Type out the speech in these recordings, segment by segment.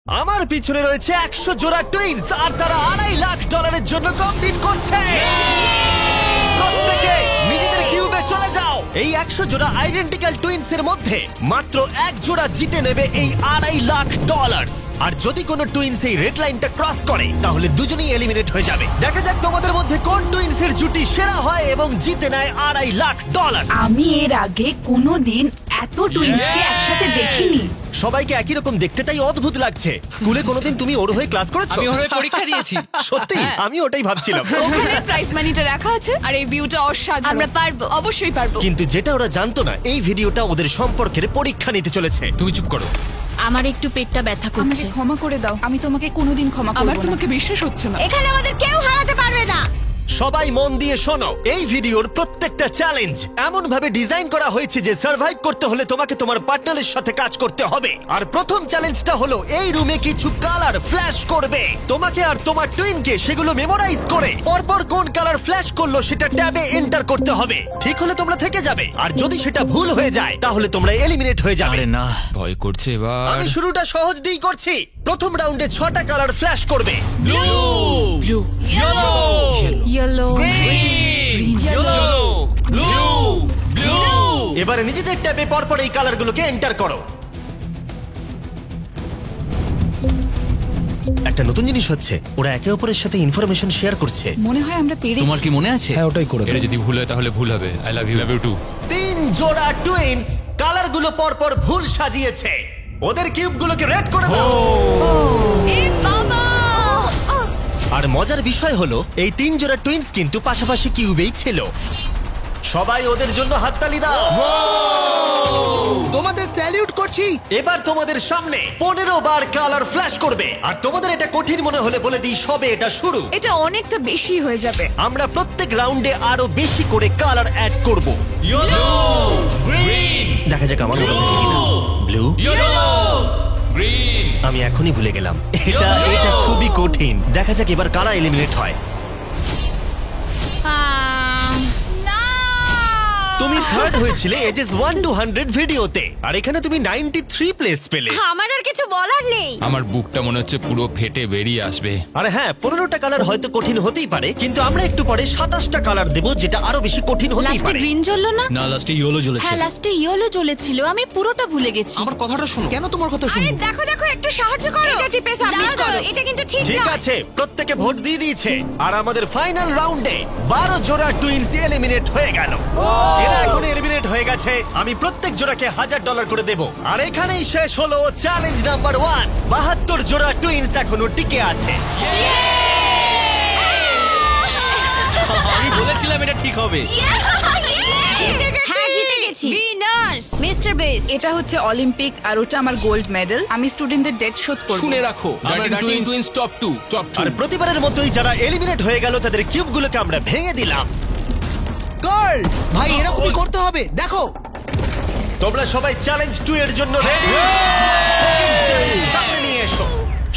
আমার পিছনে রয়েছে 100 জোড়া টুইনস আর তারা $2.5 লাখ জন্য কম্পিট করছে। প্রত্যেকে নিজেদের কিউবে চলে যাও। এই 100 জোড়া আইডেন্টিক্যাল টুইনস এর মধ্যে মাত্র এক জোড়া জিতে নেবে এই $2.5 লাখ। আর যদি কোনো টুইনস এই রেড লাইনটা ক্রস করে তাহলে দুজনেই এলিমিনেট হয়ে যাবে। দেখা যাক তোমাদের মধ্যে কোন টুইনস এর জুটি সেরা হয় এবং জিতে নেয় $2.5 লাখ। আমি এর আগে কোনোদিন এত টুইনসকে একসাথে দেখিনি। সবাইকে একই রকম দেখতে, তাই অদ্ভুত লাগছে। স্কুলে কোনোদিন তুমি ওর হয়ে ক্লাস করেছো? আমি ওর হয়ে পরীক্ষা দিয়েছি। সত্যি? আমি ওটাই ভাবছিলাম। ওখানে প্রাইস মানিটা রাখা আছে আর এই ভিউটা অসাধারণ। আমরা পারবো, অবশ্যই পারবো। কিন্তু যেটা ওরা জানতো না, এই ভিডিওটা ওদের সম্পর্কের পরীক্ষা নিতে চলেছে। তুমি চুপ করো। আমার একটু পেটটা ব্যথা আমাকে করছে। ক্ষমা করে দাও, আমি তোমাকে কোনোদিন ক্ষমা করব না। আমার তোমাকে বিশ্বাস হচ্ছে না। এখানে আমাদের কেউ হারাতে পারবে না। সবাই মন দিয়ে শোনো, এই ভিডিওর প্রত্যেকটা চ্যালেঞ্জ এমন ভাবে ডিজাইন করা হয়েছে যে সার্ভাইভ করতে হলে তোমাকে তোমার পার্টনারের সাথে কাজ করতে হবে। আর প্রথম চ্যালেঞ্জটা হলো এই রুমে কিছু কালার ফ্ল্যাশ করবে। তোমাকে আর তোমার টুইনকে সেগুলো মেমোরাইজ করে পরপর কোন কালার ফ্ল্যাশ করলো সেটা ট্যাবে এন্টার করতে হবে। ঠিক হলে তোমরা থেকে যাবে, আর যদি সেটা ভুল হয়ে যায় তাহলে তোমরা এলিমিনেট হয়ে যাবে। আরে না, ভয় করছে এবার। আমি শুরুটা সহজ দিয়েই করছি। প্রথম রাউন্ডে 6টা কালার ফ্ল্যাশ করবে। Blue, blue, yellow, yellow, green, yellow, blue, blue. এবারে নিজেদের ট্যাবে পরপর এই কালারগুলোকে এন্টার করো। একটা নতুন জিনিস হচ্ছে, ওরা একে অপরের সাথে ইনফরমেশন শেয়ার করছে। মনে হয় আমরা পেরেছি। তোমার কি মনে আছে? হ্যাঁ, ওটাই করে এটা যদি ভুল হয় তাহলে ভুল হবে। I love you, love you too. 3 জোড়া টুইনস কালারগুলো পরপর ভুল সাজিয়েছে। ওদের কিউবগুলোকে রেড করে দাও। এ বাবা! আর মজার বিষয় হলো এই 3 জোড়া টুইনস কিন্তু পাশাপাশি কিউবেই ছিল। সবাই ওদের জন্য হাততালি দাও। তোমাদের স্যালিউট করছি। এবার তোমাদের সামনে 15 বার কালার ফ্ল্যাশ করবে। আর তোমাদের এটা কঠিন মনে হলে বলে দিই, সবে এটা শুরু। এটা অনেকটা বেশি হয়ে যাবে। আমরা প্রত্যেক রাউন্ডে আরো বেশি করে কালার অ্যাড করব। ইয়েলো, গ্রিন, দেখা যাক আমার মনে হচ্ছে কিনা। Blue, yellow, green. আমি এখনই ভুলে গেলাম। এটা খুবই কঠিন। দেখা যাক এবার কারা এলিমিনেট হয়। তুমি থার্ড হয়েছিলে এজেস 1 to 100 ভিডিওতে, আর এখানে তুমি 93 প্লেস পেলে। আমার আর কিছু বলার নেই। আমার বুকটা মনে হচ্ছে পুরো ফেটে বেরিয়ে আসবে। আরে হ্যাঁ, 15টা কালার হয়তো কঠিন হতেই পারে, কিন্তু আমরা একটু পরে 27টা কালার দেব, যেটা আরো বেশি কঠিন হতেই লাস্টে পারে। গ্রিন জ্বললো না? না, লাস্টে ইয়েলো জ্বলেছে। হ্যাঁ, লাস্টে ইয়েলো জ্বলেছিল। আমি পুরোটা ভুলে গেছি। আমার কথাটা শোনো। কেন তোমার কথা আরে শুনবো? দেখো দেখো, একটু সাহায্য করো। এটা টিপে সাবমিট করো। এটা কিন্তু ঠিক ঠিক না। আছে, প্রত্যেকে ভোট দিয়ে দিয়েছে, আর আমাদের ফাইনাল রাউন্ডে 12 জোড়া টুইনস এলিমিনেট হয়ে গেল। এরা এখন এলিমিনেট হয়ে গেছে। আমি প্রত্যেক জোড়াকে $1000 করে দেব। আর এখানেই শেষ হলো চ্যালেঞ্জ নাম্বার 1। 72 জোড়া টুইনস এখনো টিকে আছে। আমি বলেছিলাম এটা ঠিক হবে। হ্যাঁ, জিতে গেছি। Winners mister base. এটা হচ্ছে অলিম্পিক আর ওটা আমার গোল্ড মেডেল। আমি স্টুডেন্টদের ডেট শোধ করব। শুনে রাখো, আমরা টুইন্স টপ 2। আর প্রতিবারের মতোই যারা এলিমিনেট হয়ে গেল তাদের কিউবগুলোকে আমরা ভেঙে দিলাম। গার্ল ভাই, এরকমই করতে হবে। দেখো, তোমরা সবাই চ্যালেঞ্জ 2 এর জন্য রেডি? সামনে নিয়ে এসো।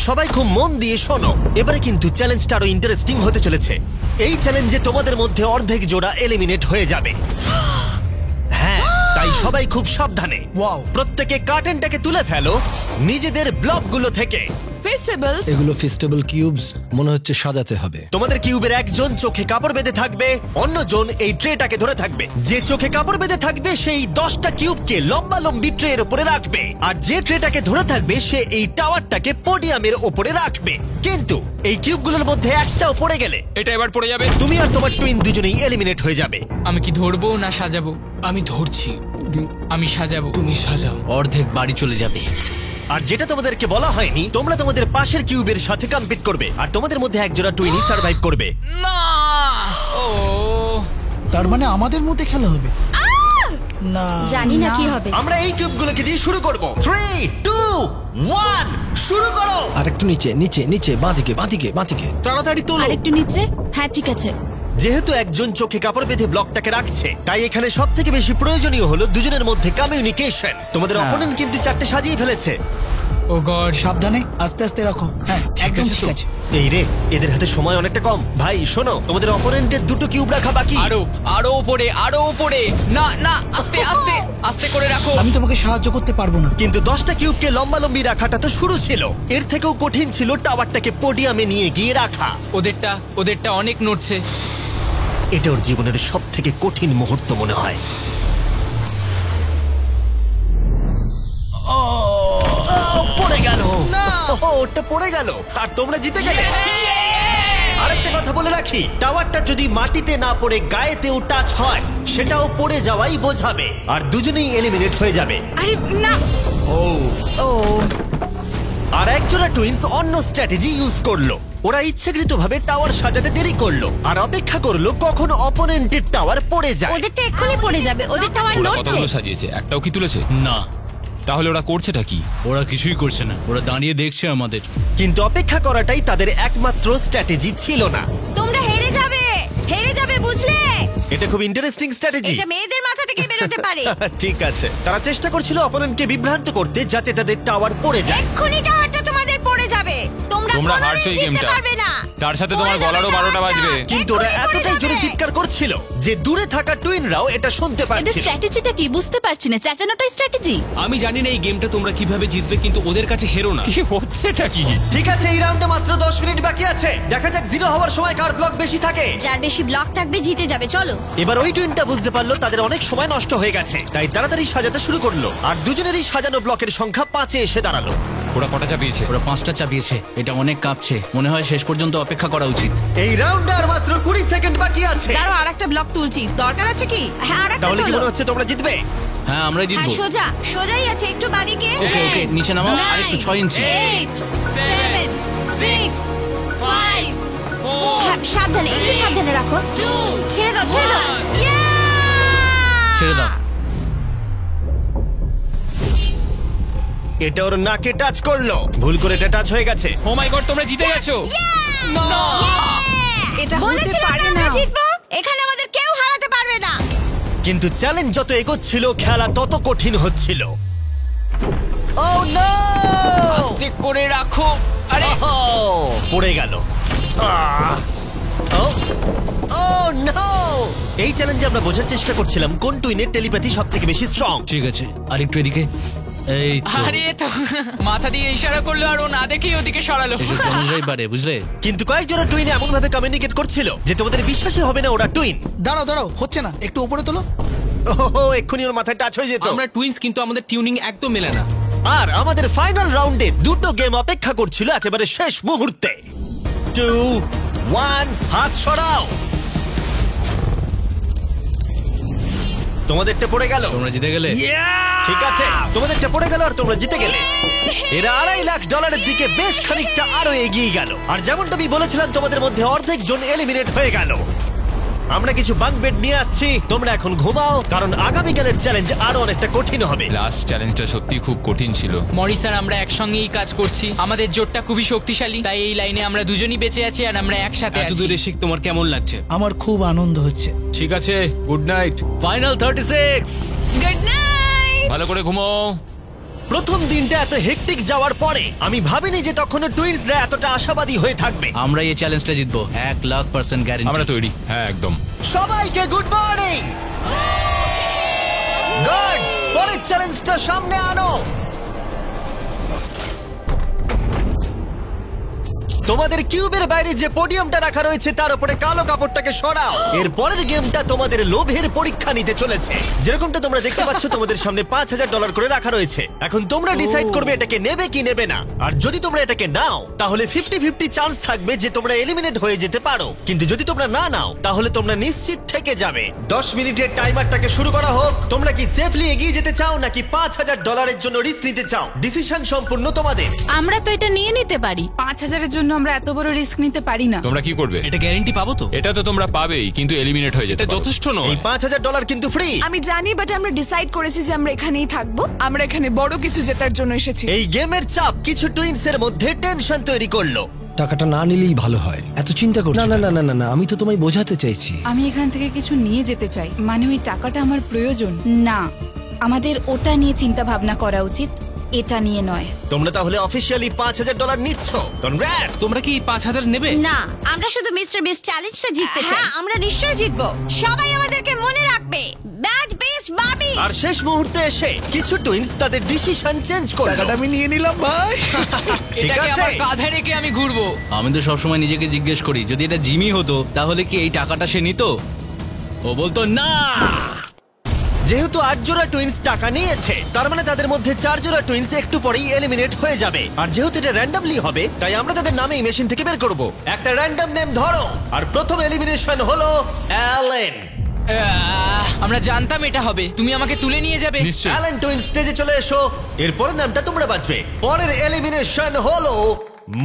সবাই খুব মন দিয়ে শোনো, এবারে কিন্তু চ্যালেঞ্জটা আরো ইন্টারেস্টিং হতে চলেছে। এই চ্যালেঞ্জে তোমাদের মধ্যে অর্ধেক জোড়া এলিমিনেট হয়ে যাবে। হ্যাঁ, তাই সবাই খুব সাবধানে। Wow. প্রত্যেকে কার্টেনটাকে তুলে ফেলো নিজেদের ব্লকগুলো থেকে। ফেস্টিভ্যালস। এগুলো ফেস্টিভ্যাল কিউবস, মনে হচ্ছে সাজাতে হবে। তোমাদের কিউবের একজন চোখে কাপড় বেঁধে থাকবে, অন্যজন এই ট্রেটাকে ধরে থাকবে। যে চোখে কাপড় বেঁধে থাকবে সেই 10টা কিউবকে লম্বা লম্বি ট্রের উপরে রাখবে, আর যে ট্রেটাকে ধরে থাকবে সে এই টাওয়ারটাকে পোডিয়ামের উপরে রাখবে। কিন্তু এই কিউবগুলোর মধ্যে একটাও পড়ে গেলে এটা এবার পড়ে যাবে। তুমি আর তোমার টুইন দুজনেই এলিমিনেট হয়ে যাবে। আমি কি ধরবো না সাজাবো? আমি ধরছি, আমি সাজাবো। তুমি সাজাও। অর্ধেক বাড়ি চলে যাবে। আর যেটা তোমাদেরকে বলা হয়নি, তোমরা তোমাদের পাশের কিউবের সাথে কম্পিট করবে, আর তোমাদের মধ্যে একজোড়া টুইনই সার্ভাইভ করবে। না, ও তার মানে আমাদের মধ্যে খেলা হবে না? জানি না কি হবে। আমরা এই কিউবগুলোকে দিয়ে শুরু করব। 3, 2, 1 শুরু করো। আরেকটু নিচে নিচে নিচে, বাঁদিকে বাঁদিকে বাঁদিকে, তাড়াতাড়ি তোলো। আরেকটু নিচে। হ্যাঁ, ঠিক আছে। যেহেতু একজন চোখে কাপড় বেঁধে ব্লকটাকে রাখছে, তাই এখানে সব থেকে বেশি প্রয়োজনীয় হলো দুজনের মধ্যে কমিউনিকেশন। তোমাদের অপোনেন্ট কিন্তু 4টে সাজিয়ে ফেলেছে। ও গড, সাবধানে, আস্তে আস্তে রাখো। হ্যাঁ, একদম ঠিক আছে। এই রে, এদের হাতে সময় অনেকটা কম। ভাই শোনো, তোমাদের অপোনেন্টের দুটো কিউব রাখা বাকি। আরো উপরে, আরো উপরে। না না, আস্তে আস্তে আস্তে করে রাখো। আমি তোমাকে সাহায্য করতে পারবো না। কিন্তু 10টা কিউবকে লম্বালম্বি রাখাটা তো শুরু ছিল, এর থেকেও কঠিন ছিল টাওয়ারটাকে পোডিয়ামে নিয়ে গিয়ে রাখা। ওদেরটা অনেক নড়ছে। এটা ওর জীবনের সব থেকে কঠিন মুহূর্ত মনে হয়। পড়ে গেল। ওটা পড়ে গেল আর তোমরা জিতে গেলে। আরেকটা কথা বলে রাখি, টাওয়ারটা যদি মাটিতে না পড়ে গায়েতেও টাচ হয় সেটাও পড়ে যাওয়াই বোঝাবে, আর দুজনেই এলিমিনেট হয়ে যাবে। আরে না। ও আর একজোড়া টুইন্স অন্য স্ট্র্যাটেজি ইউজ করলো। ওরা ইচ্ছাকৃতভাবে টাওয়ার সাজাতে দেরি করলো আর অপেক্ষা করলো কখন অপোনেন্টের টাওয়ার পড়ে যায়। ওদেরটা এক্ষুনি পড়ে যাবে, ওদের টাওয়ার ওরা নড়ছে। কতগুলো সাজিয়েছে, একটাও কি তুলেছে? না, তাহলে ওরা করছেটা কি? ওরা কিছুই করছে না, ওরা দাঁড়িয়ে দেখছে আমাদের। কিন্তু অপেক্ষা করাটাই তাদের একমাত্র স্ট্র্যাটেজি ছিল না। তোমরা হেরে যাবে বুঝলে? এটা খুব ইন্টারেস্টিং স্ট্র্যাটেজি। এটা মেয়েদের মাথা থেকে বেরোতে পারে। ঠিক আছে, তারা চেষ্টা করছিল অপোনেন্টকে বিভ্রান্ত করতে যাতে তাদের টাওয়ার পড়ে যায়। এক্ষুনি টাওয়ারটা তোমাদের পড়ে যাবে। তোমরা তোমরা কোনোদিন হারছো এই জিততে গেমটা। পারবে না। তার সাথে তোমার পড়ে যাবে গলারও 12টা টাওয়ারটা। বাজবে। কিন্তু ওরা এক্ষুনি পড়ে এতটাই জোরে যাবে। চিৎকার করছিল যে দূরে থাকা টুইনরাও এটা শুনতে এদের পাচ্ছিল। স্ট্র্যাটেজিটা কি বুঝতে পারছি না, চেঁচানোটাই স্ট্র্যাটেজি। আমি জানি না এই গেমটা তোমরা কিভাবে জিতবে, কিন্তু ওদের কাছে হেরো না। কি হচ্ছেটা কি? ঠিক আছে, এই রাউন্ডে মাত্র 10 মিনিট বাকি আছে। দেখা যাক জিরো হওয়ার সময় কার ব্লক বেশি থাকে। যার বেশি ব্লক থাকবে জিতে যাবে। চলো। এবার ওই টুইনটা বুঝতে পারলো তাদের অনেক সময় নষ্ট হয়ে গেছে, তাই তাড়াতাড়ি সাজাতে শুরু করলো। আর দুজনেরই সাজানো ব্লকের সংখ্যা 5-এ এসে দাঁড়ালো। ওরা কটা চাপিয়েছে? ওরা 5টা চাপিয়েছে, এটা অনেক কাঁপছে। মনে হয় শেষ পর্যন্ত অপেক্ষা করা উচিত। এই রাউন্ডে আর মাত্র 20 সেকেন্ড বাকি আছে। দাঁড়াও, আরেকটা ব্লক তুলছি, দরকার আছে কি? হ্যাঁ, আরেকটা তাহলে কি তোলো। মনে হচ্ছে তোমরা জিতবে? হ্যাঁ, আমরাই হ্যাঁ, জিতবো। সোজাই আছে, একটু বাদিকে। ওকে ওকে, নিচে নামাও, আর একটু 6 ইঞ্চি। 8 7 6 5 হ্যাঁ, সাবধানে, একটু সাবধানে রাখো। 2 ছেড়ে দাও। ছেড়ে দাও। এটা ওর নাকে টাচ করলো, ভুল করে এটা টাচ হয়ে গেছে। ও মাই গড, তোমরা জিতে গেছো। এটা হতে বলেছিলাম পারে না আমরা না। জিতবো। এখানে আমাদের কেউ হারাতে পারবে না। কিন্তু চ্যালেঞ্জ যত এগোচ্ছিল খেলা তত কঠিন হচ্ছিল। ও নো! আস্তে করে রাখো। আরে পড়ে গেল। নো! এই চ্যালেঞ্জে আমরা বোঝার চেষ্টা করছিলাম কোন টুইনের টেলিপ্যাথি সবথেকে বেশি স্ট্রং। ঠিক আছে, আর একটু এদিকে। এই তো, আরে তো মাথা দিয়ে ইশারা করলো আর ও না দেখেই ওদিকে সরালো। এসব জমজাই পারে, বুঝলে? কিন্তু কয়েকজন টুইন এমন ভাবে কমিউনিকেট করছিল যে তোমাদের বিশ্বাসই হবে না ওরা টুইন। দাঁড়াও, হচ্ছে না, একটু উপরে তোলো। ওহো, এক্ষুনি ওর মাথায় টাচ হয়ে যেত। আমরা টুইনস, কিন্তু আমাদের টিউনিং একদম মেলে না। আর আমাদের ফাইনাল রাউন্ডে দুটো গেম অপেক্ষা করছিল একেবারে শেষ মুহূর্তে। 2 1, হাত সরাও। তোমাদেরটা পড়ে গেল। তোমরা জিতে গেলে। ঠিক আছে, তোমাদেরটা পড়ে গেল আর তোমরা জিতে গেলে। এরা $2.5 লাখ দিকে বেশ খানিকটা আরো এগিয়ে গেল। আর যেমনটা আমি বলেছিলাম, তোমাদের মধ্যে অর্ধেক জন এলিমিনেট হয়ে গেল। আমরা কিছু বাঙ্ক বেড নিয়ে আসছি, তোমরা এখন ঘুমাও, কারণ আগামীকালের চ্যালেঞ্জ আরো অনেকটা কঠিন হবে। লাস্ট চ্যালেঞ্জটা সত্যি খুব কঠিন ছিল। মরিস আর আমরা একসঙ্গেই কাজ করছি, আমাদের জোটটা খুবই শক্তিশালী, তাই এই লাইনে আমরা দুজনই বেঁচে আছি আর আমরা একসাথে এত আছি। দূরে শিখ, তোমার কেমন লাগছে? আমার খুব আনন্দ হচ্ছে। ঠিক আছে, good night. Final 36। Good night. ভালো করে ঘুমো। প্রথম দিনটা এত হেক্টিক যাওয়ার পরে আমি ভাবিনি যে তখনও টুইনসরা এতটা আশাবাদী হয়ে থাকবে। আমরা এই চ্যালেঞ্জটা জিতবো, 1,00,000% গ্যারান্টি। আমরা তৈরি। হ্যাঁ, একদম। সবাইকে গুড মর্নিং। গার্ডস, পরের চ্যালেঞ্জটা সামনে আনো। তোমাদের কিউবের বাইরে যে পোডিয়ামটা রাখা রয়েছে তার উপরে কালো কাপড়টাকে সরাও। এর পরের গেমটা তোমাদের লোভের পরীক্ষা নিতে চলেছে। যেরকমটা তোমরা দেখতে পাচ্ছ, তোমাদের সামনে $5,000 করে রাখা রয়েছে। এখন তোমরা ডিসাইড করবে এটাকে নেবে কি নেবে না। আর যদি তোমরা এটাকে নাও তাহলে 50-50 চান্স থাকবে যে তোমরা এলিমিনেট হয়ে যেতে পারো। কিন্তু যদি তোমরা না নাও তাহলে তোমরা নিশ্চিত থেকে যাবে। 10 মিনিটের টাইমারটাকে শুরু করা হোক। তোমরা কি সেফলি এগিয়ে যেতে চাও নাকি $5,000 জন্য রিস্ক নিতে চাও? ডিসিশন সম্পূর্ণ তোমাদের। আমরা তো এটা নিয়ে নিতে পারি। 5,000-এর জন্য আমরা এত বড় রিস্ক নিতে পারি না। তোমরা কি করবে? এটা গ্যারান্টি পাবো তো? এটা তো তোমরা পাবেই, কিন্তু এলিমিনেট হয়ে যেতে এটা পারো। যথেষ্ট এই নয়। $5,000 কিন্তু ফ্রি। আমি জানি, বাট আমরা ডিসাইড করেছি যে আমরা এখানেই থাকবো। আমরা এখানে বড় কিছু জেতার জন্য এসেছি। এই গেমের চাপ কিছু টুইনসের মধ্যে টেনশন তৈরি করলো। টাকাটা না নিলেই ভালো হয়, এত চিন্তা করছো। না না না না না, আমি তো তোমায় বোঝাতে চাইছি। আমি এখান থেকে কিছু নিয়ে যেতে চাই, মানে ওই টাকাটা আমার প্রয়োজন। না, আমাদের ওটা নিয়ে চিন্তা ভাবনা করা উচিত। এটা নিয়ে নয়। তোমরা তাহলে অফিসিয়ালি $5,000 নিচ্ছ। কনগ্রাটস। তোমরা কি 5,000 নেবে? না, আমরা শুধু মিস্টার বিস্ট চ্যালেঞ্জটা জিততে চাই। আমরা নিশ্চয়ই জিতবো। সবাই আমাদেরকে মনে রাখবে। ব্যাড বিস্ট বাবি। আর শেষ মুহূর্তে এসে কিছু টুইনস তাদের ডিসিশন চেঞ্জ করলো। টাকাটা আমি নিয়ে নিলাম ভাই। ঠিক এটাকে আছে। আমার কাঁধে রেখে আমি ঘুরবো। আমি তো সবসময় নিজেকে জিজ্ঞেস করি যদি এটা জিমি হতো তাহলে কি এই টাকাটা সে নিত? ও বলতো না। যেহেতু 8 জোড়া টুইনস টাকা নিয়েছে, তার মানে তাদের মধ্যে 4 জোড়া টুইনস একটু পরেই এলিমিনেট হয়ে যাবে। আর যেহেতু এটা র্যান্ডমলি হবে, তাই আমরা তাদের নামেই মেশিন থেকে বের করব। একটা র্যান্ডম নেম ধরো। আর প্রথম এলিমিনেশন হলো অ্যালেন। আমরা জানতাম এটা হবে। তুমি আমাকে তুলে নিয়ে যাবে। নিশ্চয়ই। অ্যালেন টুইনস স্টেজে চলে এসো। এরপর নামটা তোমরা বাঁচবে। পরের এলিমিনেশন হলো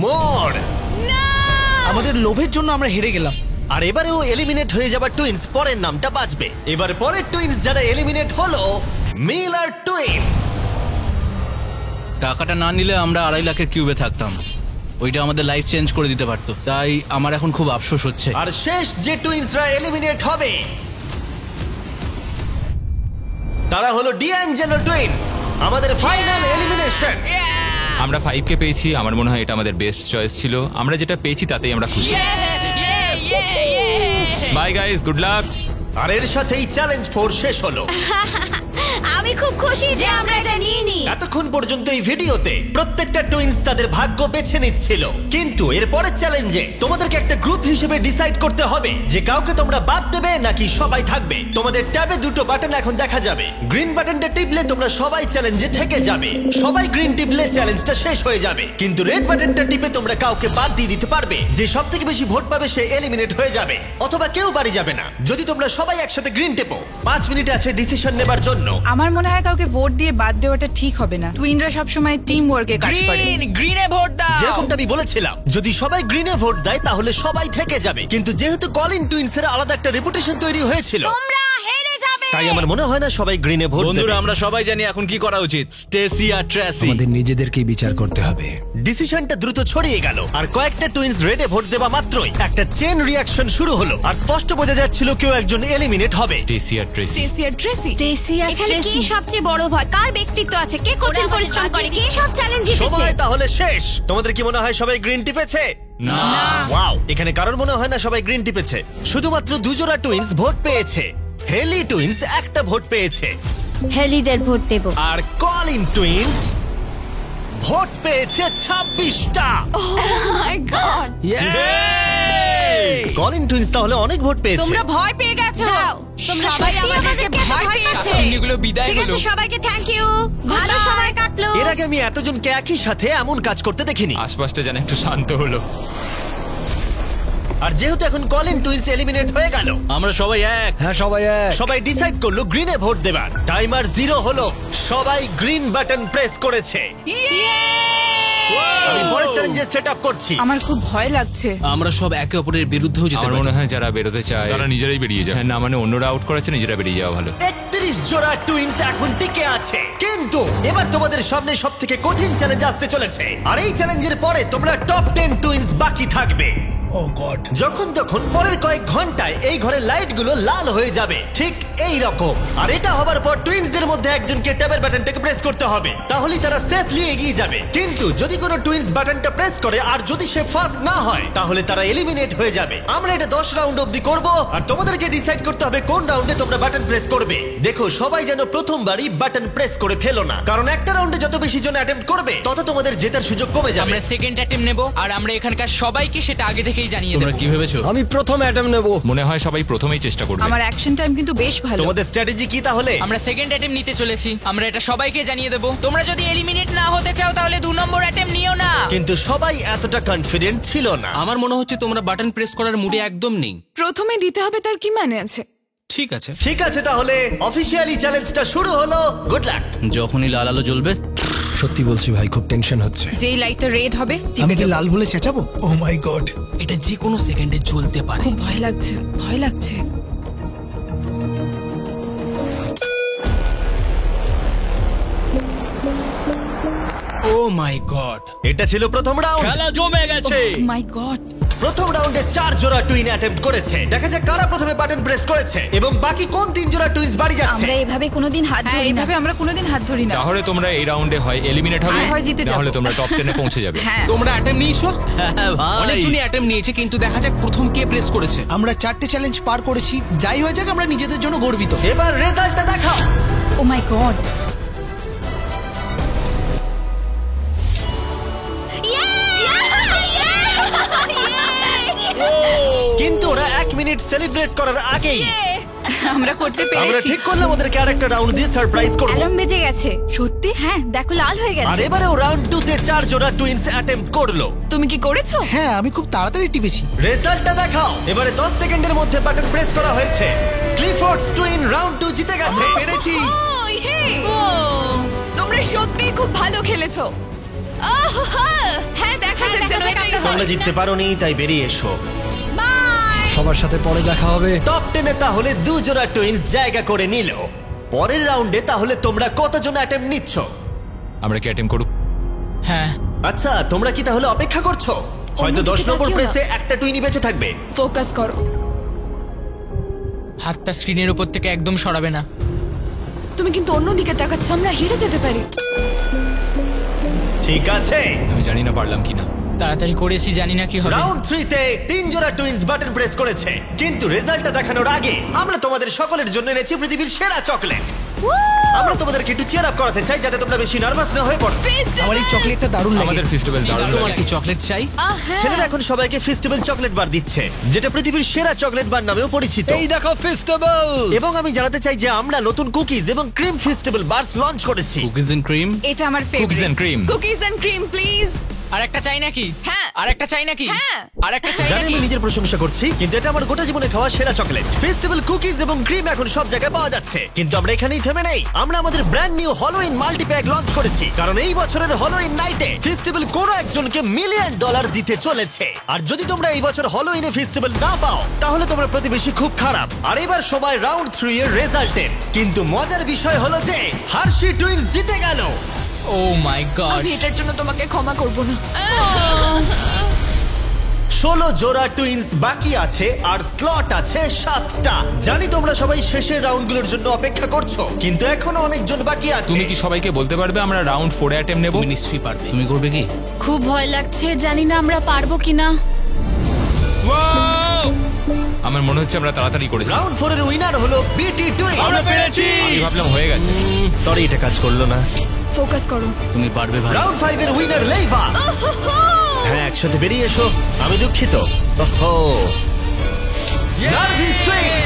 মোর। আমাদের লোভের জন্য আমরা হেরে গেলাম। আর এবারেও এলিমিনেট হয়ে যাবার টুইনস পরের নামটা বাঁচবে। এবার পরের টুইনস যারা এলিমিনেট হলো মিলার টুইনস। টাকাটা না নিলে আমরা 2.5 লাখের কিউবে থাকতাম। ওইটা আমাদের লাইফ চেঞ্জ করে দিতে পারতো। তাই আমার এখন খুব আফসোস হচ্ছে। আর শেষ যে টুইনসরা এলিমিনেট হবে তারা হলো ডিঅ্যাঞ্জেলো টুইনস। আমাদের ফাইনাল এলিমিনেশন। আমরা 5 কে পেয়েছি। আমার মনে হয় এটা আমাদের বেস্ট চয়েস ছিল। আমরা যেটা পেয়েছি তাতেই আমরা খুশি। Bye guys, good luck. আর এর সাথেই চ্যালেঞ্জ 4 শেষ হলো। আমি খুব খুশি যে আমরা এটা নিয়ে নিই। এতক্ষণ পর্যন্ত এই ভিডিওতে প্রত্যেকটা টুইনস তাদের ভাগ্য বেছে নিচ্ছিল, কিন্তু এর পরের চ্যালেঞ্জে তোমাদেরকে একটা গ্রুপ হিসেবে ডিসাইড করতে হবে যে কাউকে তোমরা বাদ দেবে নাকি সবাই থাকবে। তোমাদের ট্যাবে দুটো বাটন এখন দেখা যাবে। গ্রিন বাটনটা টিপলে তোমরা সবাই চ্যালেঞ্জে থেকে যাবে। সবাই গ্রিন টিপলে চ্যালেঞ্জটা শেষ হয়ে যাবে। কিন্তু রেড বাটনটা টিপে তোমরা কাউকে বাদ দিয়ে দিতে পারবে। যে সবথেকে বেশি ভোট পাবে সে এলিমিনেট হয়ে যাবে, অথবা কেউ বাড়ি যাবে না। যদি তোমরা সবাই একসাথে গ্রিন টেপো, 5 মিনিট আছে ডিসিশন নেবার জন্য। আমার মনে হয় কাউকে ভোট দিয়ে বাদ দেওয়াটা ঠিক হবে না। টুইনরা সবসময় টিম ওয়ার্কে কাজ করে। গ্রিনে ভোট দাও। যেরকমটা আমি বলেছিলাম, যদি সবাই গ্রিনে ভোট দেয় তাহলে সবাই থেকে যাবে। কিন্তু যেহেতু কলিন টুইনসের আলাদা একটা রেপুটেশন তৈরি হয়েছিল, তোমরা হেরে যাবে। তাই আমার মনে হয় না সবাই গ্রিনে ভোট দেবে। বন্ধুরা, আমরা সবাই জানি এখন কি করা উচিত। স্টেসি আর ট্রেসি। আমাদের নিজেদেরকেই বিচার করতে হবে। ডিসিশনটা দ্রুত ছড়িয়ে গেল, আর কয়েকটা টুইনস রেডে ভোট দেওয়া মাত্রই একটা চেন রিঅ্যাকশন শুরু হলো। আর স্পষ্ট বোঝা যাচ্ছিল কেউ একজন এলিমিনেট হবে। স্টেসি আর ট্রেসি। স্টেসি আর ট্রেসি। স্টেসি আর এখানে কে সবচেয়ে বড় ভয়? কার ব্যক্তিত্ব আছে? কে কঠিন পরিশ্রম করে? কে সব চ্যালেঞ্জ জিতেছে? সময় তাহলে শেষ। তোমাদের কি মনে হয় সবাই গ্রিন টিপেছে? না। ওয়াও, এখানে কারোর মনে হয় না সবাই গ্রিন টিপেছে। শুধুমাত্র 2 জোড়া টুইনস ভোট পেয়েছে। হেলি টুইনস একটা ভোট পেয়েছে, হেলিদের ভোট দেব। আর কলিন টুইনস ভোট পেয়েছে 26টা। মাই গড। কলিন টুইনস তাহলে অনেক ভোট পেয়েছে। তোমরা ভয় পেয়ে গেছো। তোমরা সবাই সত্যি আমাদেরকে ভয় পেয়েছে। চিমনিগুলো বিদায় ঠিক আছে, হলো। সবাইকে থ্যাংক ইউ। ভালো সময় কাটলো। এর আগে আমি এতজনকে একই সাথে এমন কাজ করতে দেখিনি। আশপাশটা যেন একটু শান্ত হলো। আর যেহেতু এখন কলিন টুইনস এলিমিনেট হয়ে গেল, আমরা সবাই এক। হ্যাঁ, সবাই এক। সবাই ডিসাইড করলো গ্রিনে ভোট দেবার। টাইমার 0 হলো। সবাই গ্রিন বাটন প্রেস করেছে। আমি পরের চ্যালেঞ্জে সেট আপ করছি। আমার খুব ভয় লাগছে। আমরা সব একে অপরের বিরুদ্ধেও যেতে আমার পারি। মনে হয় যারা বেরোতে চায় তারা নিজেরাই বেরিয়ে যায়। হ্যাঁ, না মানে অন্যরা আউট করেছে, নিজেরা বেরিয়ে যাওয়া ভালো। 31 জোড়া টুইনস এখন টিকে আছে, কিন্তু এবার তোমাদের সামনে সবথেকে কঠিন চ্যালেঞ্জ আসতে চলেছে। আর এই চ্যালেঞ্জের পরে তোমরা টপ 10 টুইনস বাকি থাকবে। ও গড। যখন তখন পরের কয়েক ঘন্টায় এই ঘরের লাইটগুলো লাল হয়ে যাবে, ঠিক এই রকম। আর এটা হবার পর টুইনসদের মধ্যে একজনকে ট্যাবের বাটনটাকে প্রেস করতে হবে, তাহলেই তারা সেফলি এগিয়ে যাবে। কিন্তু যদি কোনো টুইনস বাটনটা প্রেস করে আর যদি সে ফার্স্ট না হয়, তাহলে তারা এলিমিনেট হয়ে যাবে। আমরা এটা 10 রাউন্ড অবধি করব, আর তোমাদেরকে ডিসাইড করতে হবে কোন রাউন্ডে তোমরা বাটন প্রেস করবে। দেখো, সবাই যেন প্রথমবারই বাটন প্রেস করে ফেলো না, কারণ একটা রাউন্ডে যত বেশি জন অ্যাটেম্প্ট করবে তত তোমাদের জেতার সুযোগ কমে যাবে। আমরা সেকেন্ড অ্যাটেম্প নেব, আর আমরা এখানকার সবাইকে সেটা আগে থেকেই জানিয়ে তোমরা দেব। কি ভেবেছো? আমি প্রথম অ্যাটেম্প নেব। মনে হয় সবাই প্রথমেই চেষ্টা করবে। আমার অ্যাকশন টাইম কিন্তু বেশ ভালো। তোমাদের স্ট্র্যাটেজি কি তাহলে? আমরা সেকেন্ড অ্যাটেম্প নিতে চলেছি। আমরা এটা সবাইকে জানিয়ে দেব। তোমরা যদি এলিমিনেট না হতে চাও তাহলে 2 নম্বর অ্যাটেম্প নিও না। কিন্তু সবাই এতটা কনফিডেন্ট ছিল না। আমার মনে হচ্ছে তোমরা বাটন প্রেস করার মুডে একদম নেই। প্রথমে দিতে হবে তার কি মানে আছে? ঠিক আছে। ঠিক আছে, তাহলে অফিসিয়ালি চ্যালেঞ্জটা শুরু হলো। Good luck. যখনই লাল আলো জ্বলবে। সত্যি বলছি ভাই, খুব টেনশন হচ্ছে। যেই লাইটটা রেড হবে আমি কি লাল বলে চেঁচাবো? ও মাই গড। এটা যে কোনো সেকেন্ডে জ্বলতে পারে। খুব ভয় লাগছে, ভয় লাগছে। ও মাই গড। এটা ছিল প্রথম রাউন্ড। খেলা জমে গেছে। মাই গড। প্রথম রাউন্ডে 4 জোড়া টুইন অ্যাটেম্প্ট করেছে। দেখা যাক কারা প্রথমে বাটন প্রেস করেছে এবং বাকি কোন 3 জোড়া টুইনস বাড়ি যাচ্ছে। আমরা এভাবে কোনোদিন হাত হ্যাঁ, ধরি না। এইভাবে আমরা কোনোদিন হাত ধরি না। তাহলে তোমরা এই রাউন্ডে হয় এলিমিনেট হবে, হয় জিতে যাবো। তাহলে তোমরা টপ 10 এ পৌঁছে যাবে। হ্যাঁ, তোমরা অ্যাটেম্প নিয়েছো? হ্যাঁ ভাই অনেকজনই অ্যাটেম্প নিয়েছে, কিন্তু দেখা যাক প্রথম কে প্রেস করেছে। আমরা 4টে চ্যালেঞ্জ পার করেছি, যাই হয়ে যাক আমরা নিজেদের জন্য গর্বিত। এবার রেজাল্টটা দেখাও। ও মাই গড। কিন্তু ওরা 1 মিনিট সেলিব্রেট করার আগেই আমরা করতে আমরা পেরেছি। ঠিক করলাম ওদেরকে আরেকটা রাউন্ড দিয়ে সারপ্রাইজ করব। অ্যালার্ম বেজে গেছে। সত্যি? হ্যাঁ, দেখো লাল হয়ে আর গেছে। এবারেও রাউন্ড 2 তে 4 জোড়া টুইনস অ্যাটেম্প্ট করলো। তুমি কি করেছো? হ্যাঁ, আমি খুব তাড়াতাড়ি টিপেছি। রেজাল্টটা দেখাও। এবারে 10 সেকেন্ডের মধ্যে বাটন প্রেস করা হয়েছে। ক্লিফোর্ডস টুইন রাউন্ড 2 জিতে গেছে। পেরেছি। ও, ইয়ে। তোমরা সত্যি খুব ভালো খেলেছো। হ্যাঁ, দেখা যাক যেন এটাই হয়। তোমরা জিততে পারোনি, তাই বেরিয়ে এসো। বাই। সবার সাথে পরে দেখা হবে। টপ 10 এ তাহলে 2 জোড়া টুইনস জায়গা করে নিল। পরের রাউন্ডে তাহলে তোমরা কতজন অ্যাটেম্প্ট নিচ্ছ? আমরা কি অ্যাটেম্প করব? হ্যাঁ, আচ্ছা, তোমরা কি তাহলে অপেক্ষা করছো? হয়তো 10 নম্বর তাকিও না। প্রেসে একটা টুইনই বেঁচে থাকবে। ফোকাস করো। হাতটা স্ক্রিনের উপর থেকে একদম সরাবে না। তুমি কিন্তু অন্যদিকে তাকাচ্ছ, আমরা হেরে যেতে পারি। ঠিক আছে। আমি জানি না পারলাম কিনা। তাড়াতাড়ি করেছি, জানি না কি হবে। রাউন্ড 3 তে 3 জোড়া টুইনস বাটন প্রেস করেছে, কিন্তু রেজাল্টটা দেখানোর আগে আমরা তোমাদের সকলের জন্য এনেছি পৃথিবীর সেরা চকলেট। আমরা তোমাদেরকে একটু চিয়ার আপ করাতে চাই যাতে তোমরা বেশি নার্ভাস না হয়ে পড়ো। আমার এই চকলেটটা দারুণ লাগে। আমাদের ফেস্টিভ্যাল দারুণ তোমার লাগে। কি চকলেট চাই? ছেলেরা এখন সবাইকে ফেস্টিভ্যাল চকলেট বার দিচ্ছে, যেটা পৃথিবীর সেরা চকলেট বার নামেও পরিচিত। এই দেখো ফেস্টিভ্যাল। এবং আমি জানাতে চাই যে আমরা নতুন কুকিজ এবং ক্রিম ফেস্টিভ্যাল বার্স লঞ্চ করেছি। Cookies and cream. এটা আমার Cookies favourite. and cream. Cookies and cream please. আর একটা চাই নাকি? হ্যাঁ। আর একটা চাই নাকি? হ্যাঁ। আর একটা চাই জানি নাকি? আমি নিজের প্রশংসা করছি, কিন্তু এটা আমার গোটা জীবনে খাওয়া সেরা চকলেট। ফেস্টিভ্যাল কুকিজ এবং ক্রিম এখন সব জায়গায় পাওয়া যাচ্ছে, কিন্তু আমরা এখানেই থেমে নেই। আমরা আমাদের ব্র্যান্ড নিউ হলোউইন মাল্টিপ্যাক লঞ্চ করেছি, কারণ এই বছরের হলোউইন নাইটে ফেস্টিভ্যাল কোনো একজনকে $1 মিলিয়ন দিতে চলেছে। আর যদি তোমরা এই বছর হলোউইনে ফেস্টিভ্যাল না পাও, তাহলে তোমরা প্রতিবেশী খুব খারাপ। আর এবার সময় রাউন্ড 3 এর রেজাল্টের। কিন্তু মজার বিষয় হলো যে হার্শি টুইনস জিতে গেল। ও মাই গড। আমি এটার জন্য তোমাকে ক্ষমা করব না। 16 জোড়া টুইনস বাকি আছে আর স্লট আছে 7টা। জানি তোমরা সবাই শেষের রাউন্ডগুলোর জন্য অপেক্ষা করছো, কিন্তু এখনো অনেকজন বাকি আছে। তুমি কি সবাইকে বলতে পারবে আমরা রাউন্ড 4 এ অ্যাটেম্প নেব? তুমি নিশ্চয়ই পারবে। তুমি করবে কি? খুব ভয় লাগছে, জানি না আমরা পারবো কিনা। Wow! আমার মনে হচ্ছে আমরা তাড়াতাড়ি করেছি। রাউন্ড 4 এর উইনার হলো বিটি টুইনস। আমরা পেরেছি। আমি ভাবলাম হয়ে গেছে। সরি, এটা কাজ করলো না। ফোকাস করো। তুমি পারবে ভাই। রাউন্ড 5 এর উইনার লেইভা। হ্যাঁ, একসাথে বেরিয়ে এসো। আমি দুঃখিত। ওহো, নার্ভিস টুইনস,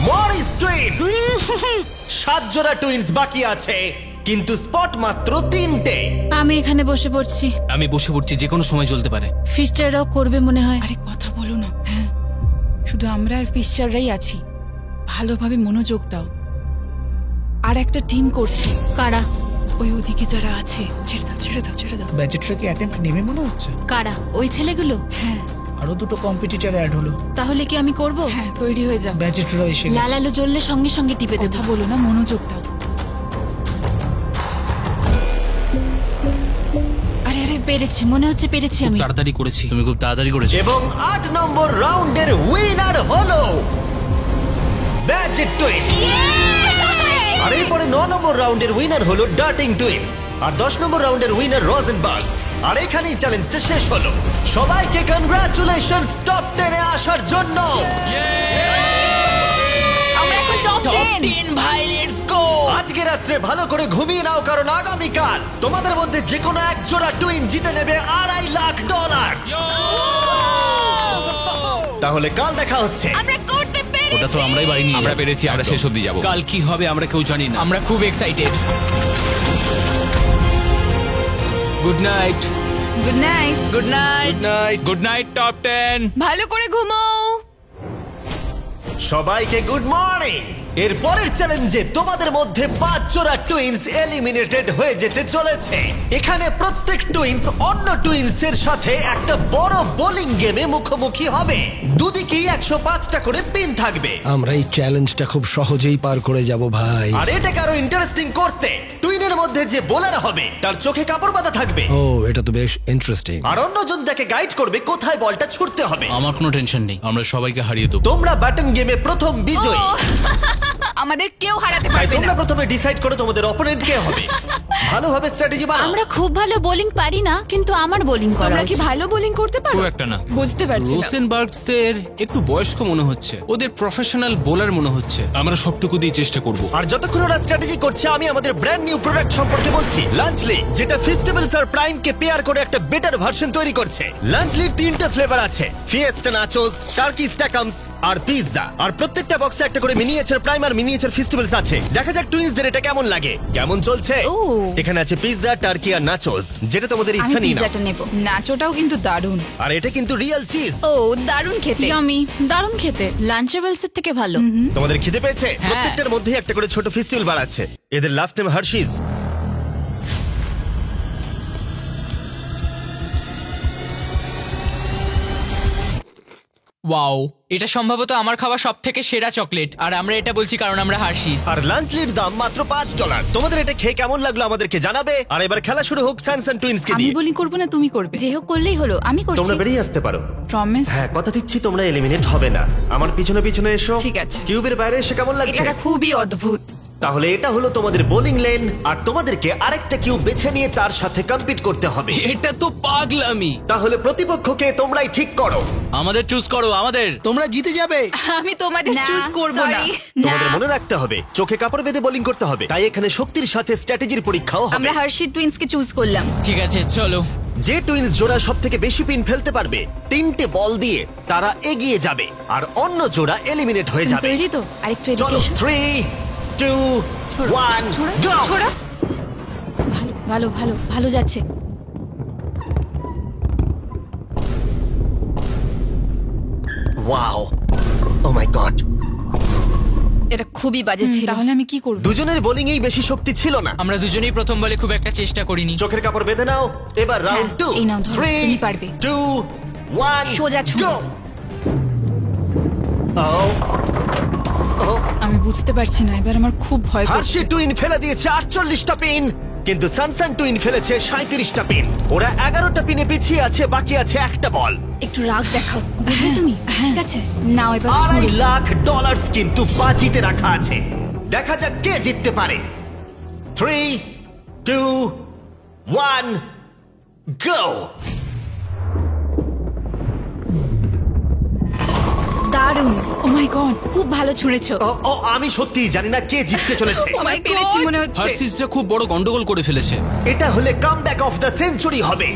মরিস টুইনস। 7 জোড়া টুইনস বাকি আছে, কিন্তু স্পট মাত্র 3টে। আমি এখানে বসে পড়ছি। আমি বসে পড়ছি, যে কোনো সময় জ্বলতে পারে। ফিস্টাররাও করবে মনে হয়। আরে কথা বলো না। হ্যাঁ, শুধু আমরা আর ফিশাররাই আছি। ভালোভাবে মনোযোগ দাও। আর একটা টিম করছে। কারা? ওই ওদিকে যারা আছে। ছেড়ে দাও, ছেড়ে দাও, ছেড়ে দাও। ব্যাচেটরা কি অ্যাটেম্প্ট নেবে মনে হচ্ছে? কারা? ওই ছেলেগুলো? হ্যাঁ, আরো 2টো কম্পিটিটর অ্যাড হলো। তাহলে কি আমি করব? হ্যাঁ, তৈরি হয়ে যাও। ব্যাচেটরা এসে গেছে। লাল আলো জ্বললে সঙ্গে সঙ্গে টিপে দেবো। কথা বলো না, মনোযোগ দাও। আরে আরে, পেরেছি, মনে হচ্ছে পেরেছি আমি। তাড়াতাড়ি করেছি। তুমি খুব তাড়াতাড়ি করেছো। এবং 8 নম্বর রাউন্ডের উইনার হলো ব্যাচেট টুইনস। আর এরপরে 9 নম্বর রাউন্ডের উইনার হলো ডার্টিং টুইনস। আর 10 নম্বর রাউন্ডের উইনার রোজেনবার্গস। আর এখানেই চ্যালেঞ্জটা শেষ হলো। সবাইকে কনগ্রাচুলেশনস টপ 10 এ আসার জন্য। আমরা এখন টপ 10 ভাই, লেটস গো। আজকে রাত্রে ভালো করে ঘুমিয়ে নাও, কারণ আগামীকাল তোমাদের মধ্যে যে কোনো এক জোড়া টুইন জিতে নেবে $2.5 লাখ। তাহলে কাল দেখা হচ্ছে। আমরা করতে পেরেছি। ওটা তো আমরাই বাড়ি নিয়ে আমরা যাবো। পেরেছি, আমরা শেষ অবধি যাব। কাল কি হবে আমরা কেউ জানি না। আমরা খুব excited. Good night. Good night. Good night. Good night top 10। ভালো করে ঘুমাও। সবাইকে গুড মর্নিং। এর পরের চ্যালেঞ্জে তোমাদের মধ্যে 5 জোড়া টুইনস এলিমিনেটেড হয়ে যেতে চলেছে। এখানে প্রত্যেক টুইনস অন্য টুইনসের সাথে একটা বড় বোলিং গেমে মুখোমুখি হবে। দুদিকেই 105টা করে পিন থাকবে। আমরা এই চ্যালেঞ্জটা খুব সহজেই পার করে যাব ভাই। আর এটাকে আরো ইন্টারেস্টিং করতে টুইনের এদের মধ্যে যে বোলার হবে তার চোখে কাপড় বাঁধা থাকবে, ও এটা তো বেশ ইন্টারেস্টিং। আর অন্যজন তাকে গাইড করবে কোথায় বলটা ছুটতে হবে। আমার কোনো টেনশন নেই, আমরা সবাইকে হারিয়ে দেবো। তোমরা ব্যাটন গেমে প্রথম বিজয়ী, আমাদের কেউ হারাতে তাই পারবে তোমরা না। প্রথমে ডিসাইড করো তোমাদের অপোনেন্ট কে হবে। ভালোভাবে স্ট্র্যাটেজি বানাও। আমরা খুব ভালো বোলিং পারি না, কিন্তু আমার বোলিং করা তোমরা কি উচিত। ভালো বোলিং করতে পারো? খুব একটা না। বুঝতে পারছি না। রোসেনবার্গসদের একটু বয়স্ক মনে হচ্ছে, ওদের প্রফেশনাল বোলার মনে হচ্ছে। আমরা সবটুকু দিয়ে চেষ্টা করব। আর যতক্ষণ ওরা স্ট্র্যাটেজি করছে আমি আমাদের ব্র্যান্ড নিউ প্রোডাক্ট সম্পর্কে বলছি, লাঞ্চলি, যেটা ফেস্টিভ্যালস আর প্রাইম কে পেয়ার করে একটা বেটার ভার্সন তৈরি করছে। লাঞ্চলির 3টে ফ্লেভার আছে, ফিয়েস্টা নাচোস, টার্কি স্ট্যাকামস আর পিৎজা। আর প্রত্যেকটা বক্সে একটা করে মিনিয়েচার প্রাইম আর মিনিয়েচার ফেস্টিভ্যালস আছে। দেখা যাক টুইন্সদের এটা কেমন লাগে। কেমন চলছে? ও। এখানে আছে পিৎজা, টার্কি আর নাচোস, যেটা তোমাদের আমি ইচ্ছা নিয়ে নাও। পিৎজাটা নেব। নাচোটাও কিন্তু দারুণ। আর এটা কিন্তু রিয়েল চিজ। ও দারুণ খেতে, ইয়ামি, দারুণ খেতে, লাঞ্চেবলস এর থেকে ভালো। তোমাদের খিদে পেয়েছে? প্রত্যেকটার মধ্যে একটা করে ছোট ফেস্টিভ্যাল বার আছে। এদের লাস্ট নেম হার্শিস। ওয়াও, এটা সম্ভবত আমার খাওয়া সব থেকে সেরা চকলেট, আর আমরা এটা বলছি কারণ আমরা হার্শিস। আর লাঞ্চলির দাম মাত্র $5। তোমাদের এটা খেয়ে কেমন লাগলো আমাদেরকে জানাবে। আর এবার খেলা শুরু হোক স্যানসন টুইন্স কে আমি দিয়ে। বোলিং করব না তুমি করবে? যে হোক করলেই হলো, আমি করছি। তোমরা বেরিয়ে আসতে পারো। প্রমিস? হ্যাঁ, কথা দিচ্ছি তোমরা এলিমিনেট হবে না। আমার পিছনে পিছনে এসো। ঠিক আছে। কিউবের বাইরে এসে কেমন লাগছে? এটা খুবই অদ্ভুত। তাহলে এটা হলো তোমাদের বোলিং লেন, আর তোমাদেরকে আরেকটা কিউব বেছে নিয়ে তার সাথে কম্পিট করতে হবে। এটা তো পাগলামি। তাহলে প্রতিপক্ষকে তোমরাই ঠিক করো। আমাদের চুজ করো, আমাদের। তোমরা জিতে যাবে। আমি তোমাদের না, চুজ করব না। sorry, তোমাদের না। মনে রাখতে হবে চোখে কাপড় বেঁধে বোলিং করতে হবে, তাই এখানে শক্তির সাথে স্ট্র্যাটেজির পরীক্ষাও হবে। আমরা হার্শি টুইন্স কে চুজ করলাম। ঠিক আছে, চলো। যে টুইন্স জোড়া সব থেকে বেশি পিন ফেলতে পারবে 3টে বল দিয়ে তারা এগিয়ে যাবে, আর অন্য জোড়া এলিমিনেট হয়ে যাবে। তৈরি তো? আরেকটু এদিকে চলো, এসো। 3, 2, 1, go! ছোড়া। ভালো ভালো ভালো ভালো যাচ্ছে। Wow! Oh my God! এটা খুবই বাজে ছিল। তাহলে আমি কি করব? দুজনের বোলিং এই বেশি শক্তি ছিল না। আমরা দুজনেই প্রথম বলে খুব একটা চেষ্টা করিনি। চোখের কাপড় বেঁধে নাও। এবার রাউন্ড 2, এই নাও, ধরো, 3, তুমি পারবে। 2, 1, সোজা ছুঁড়ো। go! Oh! Oh! আমি বুঝতে পারছি না, এবার আমার খুব ভয় করছে। হার্শি টুইন ফেলে দিয়েছে 48টা পিন, কিন্তু সানসান টুইন ফেলেছে 37টা পিন। ওরা 11টা পিনে পিছিয়ে আছে, বাকি আছে একটা বল। একটু রাগ দেখাও, বুঝলে তুমি? ঠিক আছে, নাও এবার $2.5 ছুঁড়ো। লাখ কিন্তু বাজিতে রাখা আছে। দেখা যাক কে জিততে পারে। 3, 2, 1, go! দারুণ, ও মাই গড। খুব ভালো ছুঁড়েছো। ও, আমি সত্যিই জানি না কে জিততে চলেছে। আমি পেরেছি মনে হচ্ছে। হার্সিসরা খুব বড় গন্ডগোল করে ফেলেছে। এটা হলে কামব্যাক অফ দ্য সেঞ্চুরি হবে।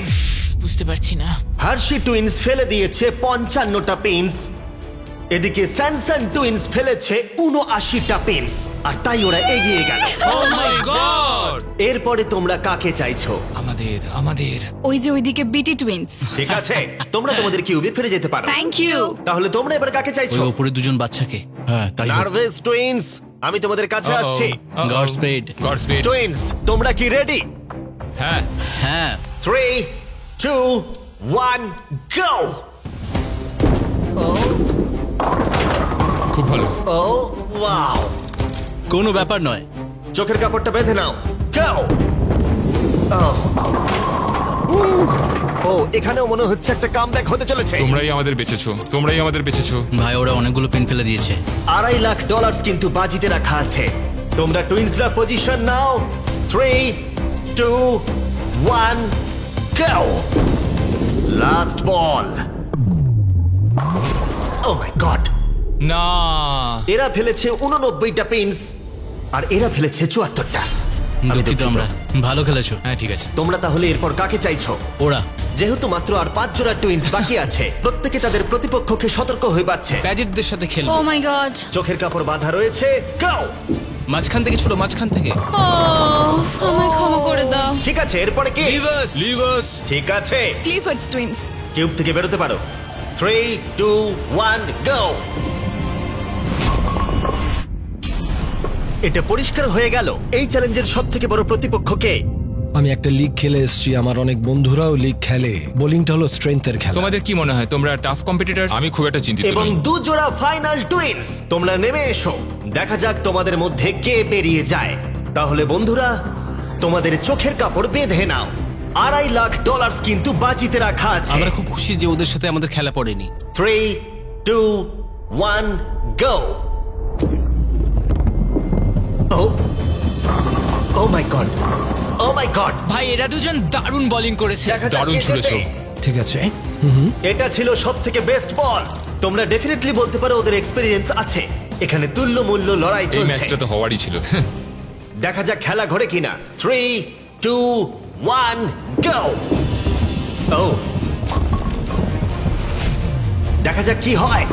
বুঝতে পারছি না। হার্শি টুইন্স ফেলে দিয়েছে 55টা পিনস, এদিকে স্যানসন টুইন্স ফেলেছে 79টা পিনস, আর তাই ওরা এগিয়ে গেল। Oh my God! এরপরে তোমরা কাকে চাইছো? আমাদের ওই যে ওইদিকে বিটি টুইন্স। ঠিক আছে, তোমরা তোমাদের কিউবে ফিরে যেতে পারো। Thank you. তাহলে তোমরা এবার কাকে ওই চাইছো? ওপরে দুজন বাচ্চাকে। হ্যাঁ, তাই হোক। নার্ভাস টুইন্স, আমি তোমাদের কাছে আসছি। Godspeed. Godspeed. টুইন্স, তোমরা কি রেডি? হ্যাঁ, হ্যাঁ। 3, 2, 1, go! খুব ভালো। ও ওয়াও! কোনো ব্যাপার নয়। চোখের কাপড়টা বেঁধে নাও। Go! ও, এখানেও মনে হচ্ছে একটা কামব্যাক হতে চলেছে। তোমরাই আমাদের বেঁচেছো। ভাই, ওরা অনেকগুলো পিন ফেলে দিয়েছে। $2.5 লাখ কিন্তু বাজিতে রাখা আছে। তোমরা টুইন্সরা পজিশন নাও। 3, 2, 1, go! Last ball. Oh my god! না, এরা ফেলেছে 89টা পিনস, আর এরা ফেলেছে 74টা। আমি দুঃখিত আমরা। ভালো খেলেছো। হ্যাঁ ঠিক আছে। তোমরা তাহলে এরপর কাকে চাইছো? ওরা। যেহেতু মাত্র আর 5 জোড়া টুইন্স বাকি আছে, প্রত্যেকে তাদের প্রতিপক্ষকে সতর্ক হয়ে পাচ্ছে। প্যাজেটদের সাথে ও খেলবো। মাই গড। চোখের কাপড় বাঁধা রয়েছে। Go! মাঝখান থেকে ছোট, মাঝখান থেকে। আমায় ক্ষমা করে দাও। ঠিক আছে, এরপরে কি? লিভার্স। ঠিক আছে, ক্লিফোর্ডস টুইন্স। কিউব থেকে বেরোতে পারো। 3, 2, 1, go! এটা পরিষ্কার হয়ে গেল এই চ্যালেঞ্জের সবথেকে বড় প্রতিপক্ষ কে। আমি একটা লিগ খেলে এসেছি, আমার অনেক বন্ধুরাও লিগ খেলে। বোলিংটা হলো স্ট্রেংথের খেলা। তোমাদের কি মনে হয় তোমরা টাফ কম্পিটিটর? আমি খুব একটা চিন্তিত এবং নই। 2 জোড়া ফাইনাল টুইন্স, তোমরা নেমে এসো। দেখা যাক তোমাদের মধ্যে কে বেরিয়ে যায়। তাহলে বন্ধুরা, তোমাদের চোখের কাপড় বেঁধে নাও। $2.5 লাখ কিন্তু বাজিতে রাখা আছে। আমরা খুব খুশি যে ওদের সাথে আমাদের খেলা পড়েনি। 3, 2, 1, go! Oh my god! Oh my god! ভাই এরা দুজন দারুণ বোলিং করেছে। দেখা যাক দারুণ কে ছুড়েছো। জেতে। ঠিক আছে। এটা ছিল সবথেকে বেস্ট বল। তোমরা ডেফিনেটলি বলতে পারো ওদের এক্সপেরিয়েন্স আছে। এখানে তুল্য মূল্য লড়াই এই চলছে। ম্যাচটা তো হওয়ারই ছিল। দেখা যাক খেলা ঘরে কিনা। 3, 2, 1, go! Oh! দেখা যাক কি হয়।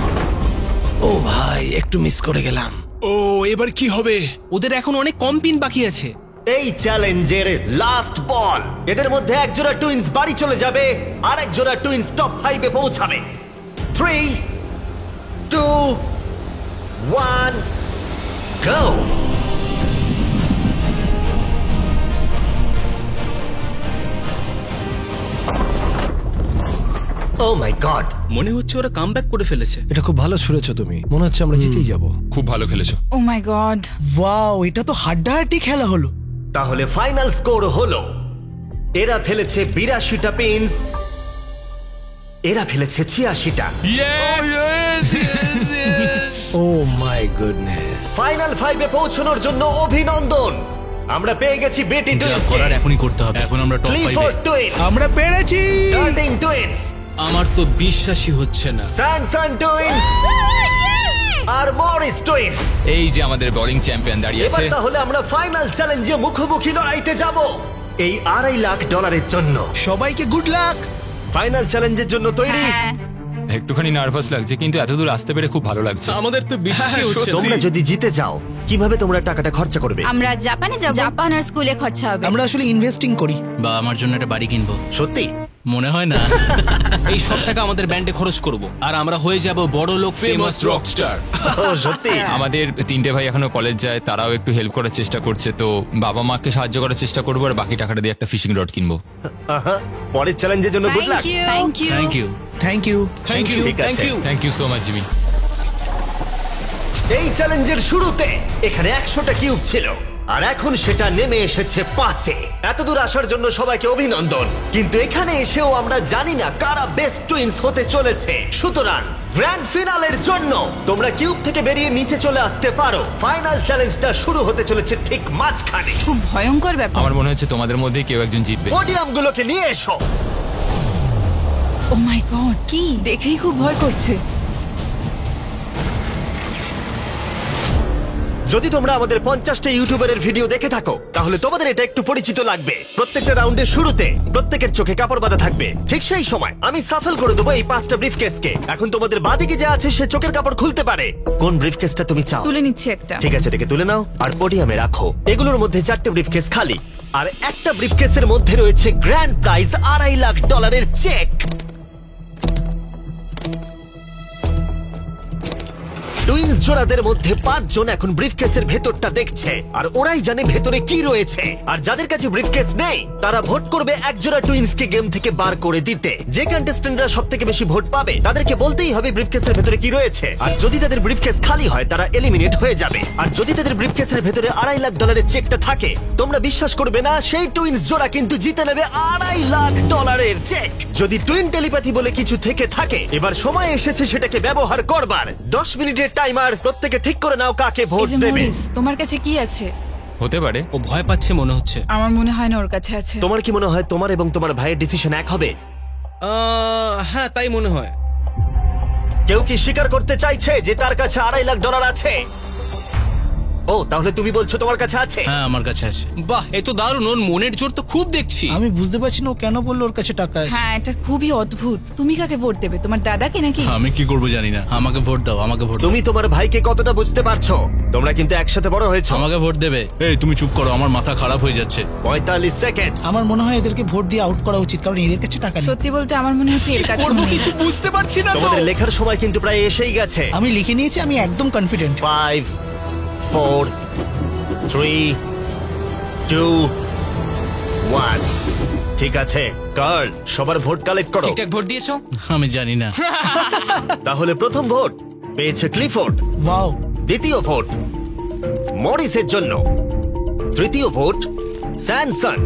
ও ভাই, একটু মিস করে গেলাম। ও এবার কি হবে? ওদের এখন অনেক কম পিন বাকি আছে। এই চ্যালেঞ্জের লাস্ট বল। এদের মধ্যে এক জোড়া টুইন্স বাড়ি চলে যাবে, আর এক জোড়া টুইন্স টপ 5-এ পৌঁছাবে। 3, 2, 1, go! Oh my god! মনে হচ্ছে ওরা কামব্যাক করে ফেলেছে। এটা খুব ভালো ছুড়েছো তুমি, মনে হচ্ছে আমরা জিতেই যাব। খুব ভালো খেলেছো। ও মাই গড। ওয়াও, এটা তো হাড্ডাহাড্ডি খেলা হলো। তাহলে ফাইনাল স্কোর হলো, এরা ফেলেছে 82টা পিনস, এরা ফেলেছে 86টা। ও মাই গুডনেস। ফাইনাল 5-এ পৌঁছানোর জন্য অভিনন্দন। আমরা পেয়ে গেছি বেটি যা টুইন্স, করার এখনই করতে হবে। এখন আমরা টপ 5-এ। ক্লিফোর্ড টুইন্স, আমরা পেরেছি। ডার্লিং টুইন্স, আমার তো বিশ্বাসই হচ্ছে না। স্যানসান টুইন্স আর মরিস টুইন্স। এই যে আমাদের বোলিং চ্যাম্পিয়ন দাঁড়িয়ে এবার আছে। তাহলে আমরা ফাইনাল চ্যালেঞ্জে মুখোমুখি লড়াইতে যাব এই $2.5 লাখ জন্য। সবাইকে গুড লাক। ফাইনাল চ্যালেঞ্জের জন্য তৈরি? হ্যাঁ। একটুখানি নার্ভাস লাগছে, কিন্তু এতদূর আসতে পেরে খুব ভালো লাগছে। আমাদের তো বিশ্বাসই হচ্ছে না। তোমরা যদি জিতে যাও, কিভাবে তোমরা টাকাটা খরচা করবে? আমরা জাপানে যাব। জাপান আর স্কুলে খরচা হবে। আমরা আসলে ইনভেস্টিং করি। বা আমার জন্য একটা বাড়ি কিনবো। সত্যি? মনে হয় না। এই সব টাকা আমাদের ব্যান্ডে খরচ করব, আর আমরা হয়ে যাব বড় লোক, ফেমাস রকস্টার। ও সত্যি? আমাদের 3টে ভাই এখনো কলেজ যায়, তারাও একটু হেল্প করার চেষ্টা করছে, তো বাবা মাকে সাহায্য করার চেষ্টা করবো, আর বাকি টাকাটা দিয়ে একটা ফিশিং রড কিনবো। আহা, পরের চ্যালেঞ্জের জন্য good luck. Thank you. Thank you. Thank you. Thank you, ঠিক থ্যাংক আছে। You. Thank you so much Jimmy. এই চ্যালেঞ্জের শুরুতে এখানে 100টা কিউব ছিল, আর এখন সেটা নেমে এসেছে 5-এ। এতদূর আসার জন্য সবাইকে অভিনন্দন। কিন্তু এখানে এসেও আমরা জানি না কারা বেস্ট টুইন্স হতে চলেছে। সুতরাং গ্র্যান্ড ফিনালের জন্য তোমরা কিউব থেকে বেরিয়ে নিচে চলে আসতে পারো। ফাইনাল চ্যালেঞ্জটা শুরু হতে চলেছে ঠিক মাঝখানে। খুব ভয়ঙ্কর ব্যাপার। আমার মনে হচ্ছে তোমাদের মধ্যেই কেউ একজন জিতবে। পোডিয়ামগুলোকে নিয়ে এসো। ও মাই গড, কি দেখেই খুব ভয় করছে। যদি তোমরা আমাদের 50টা ইউটিউবারের ভিডিও দেখে থাকো, তাহলে তোমাদের এটা একটু পরিচিত লাগবে। প্রত্যেকটা রাউন্ডের শুরুতে প্রত্যেকের চোখে কাপড় বাঁধা থাকবে। ঠিক সেই সময় আমি সাফল করে দেবো এই 5টা ব্রিফকেসকে। এখন তোমাদের বাদিকে যে আছে সে চোখের কাপড় খুলতে পারে। কোন ব্রিফকেসটা তুমি চাও? তুলে নিচ্ছি একটা। ঠিক আছে, এটাকে তুলে নাও আর পোডিয়ামে রাখো। এগুলোর মধ্যে 4টে ব্রিফকেস খালি, আর একটা ব্রিফকেসের মধ্যে রয়েছে grand prize $2.5 lakh cheque. Twins জোড়াদের মধ্যে 5 জন এখন ব্রিফকেসের ভেতরটা দেখছে, আর ওরাই জানে ভেতরে কি রয়েছে। আর যাদের কাছে ব্রিফকেস নেই, তারা ভোট করবে এক জোড়া টুইন্সকে গেম থেকে বার করে দিতে। যে কন্টেস্ট্যান্টরা সবথেকে বেশি ভোট পাবে, তাদেরকে বলতেই হবে ব্রিফকেসের ভেতরে কি রয়েছে। আর যদি তাদের ব্রিফকেস খালি হয়, তারা এলিমিনেট হয়ে যাবে। আর যদি তাদের ব্রিফকেসের ভেতরে $2.5 লাখ চেকটা থাকে, তোমরা বিশ্বাস করবে না, সেই টুইন্স জোড়া কিন্তু জিতে নেবে $2.5 লাখ চেক। যদি টুইন টেলিপ্যাথি বলে কিছু থেকে থাকে, এবার সময় এসেছে সেটাকে ব্যবহার করবার। 10 মিনিটের টাইমার। প্রত্যেকে ঠিক করে নাও কাকে ভোট এই যে দেবে। মরিস, তোমার কাছে কি আছে? হতে পারে। ও ভয় পাচ্ছে মনে হচ্ছে। আমার মনে হয় না ওর কাছে আছে। তোমার কি মনে হয় তোমার এবং তোমার ভাইয়ের ডিসিশন এক হবে? হ্যাঁ, তাই মনে হয়। কেউ কি স্বীকার করতে চাইছে যে তার কাছে $2.5 লাখ আছে? ও, তাহলে তুমি বলছো তোমার কাছে আছে? হ্যাঁ, আমার কাছে আছে। বাহ, এ তো দারুণ। ওর মনের জোর তো খুব দেখছি। আমি বুঝতে পারছি না ও কেন বললো ওর কাছে টাকা আছে। হ্যাঁ, এটা খুবই অদ্ভুত। তুমি কাকে ভোট দেবে? তোমার দাদাকে নাকি? আমি কি করবো জানি না। আমাকে ভোট দাও, আমাকে ভোট দাও। তুমি তোমার ভাইকে কতটা বুঝতে পারছো? তোমরা কিন্তু একসাথে বড় হয়েছো। আমাকে ভোট দেবে। এই তুমি চুপ করো, আমার মাথা খারাপ হয়ে যাচ্ছে। 45 সেকেন্ড। আমার মনে হয় এদেরকে ভোট দিয়ে আউট করা উচিত, কারণ এদের কাছে টাকা নেই। সত্যি বলতে আমার মনে হচ্ছে এর কাছে করবো নেই। কিছু বুঝতে পারছি না তো। তোমাদের লেখার সময় কিন্তু প্রায় এসেই গেছে। আমি লিখে নিয়েছি, আমি একদম কনফিডেন্ট। 5, 4, 3, 2, 1। ঠিক আছে, কার্ল, সবার ভোট কালেক্ট করো। ঠিকঠাক ভোট দিয়েছো? আমি জানি না। তাহলে প্রথম ভোট পেয়েছে ক্লিফোর্ড, ওয়াও। দ্বিতীয় ভোট মরিসের জন্য, তৃতীয় ভোট স্যামসন।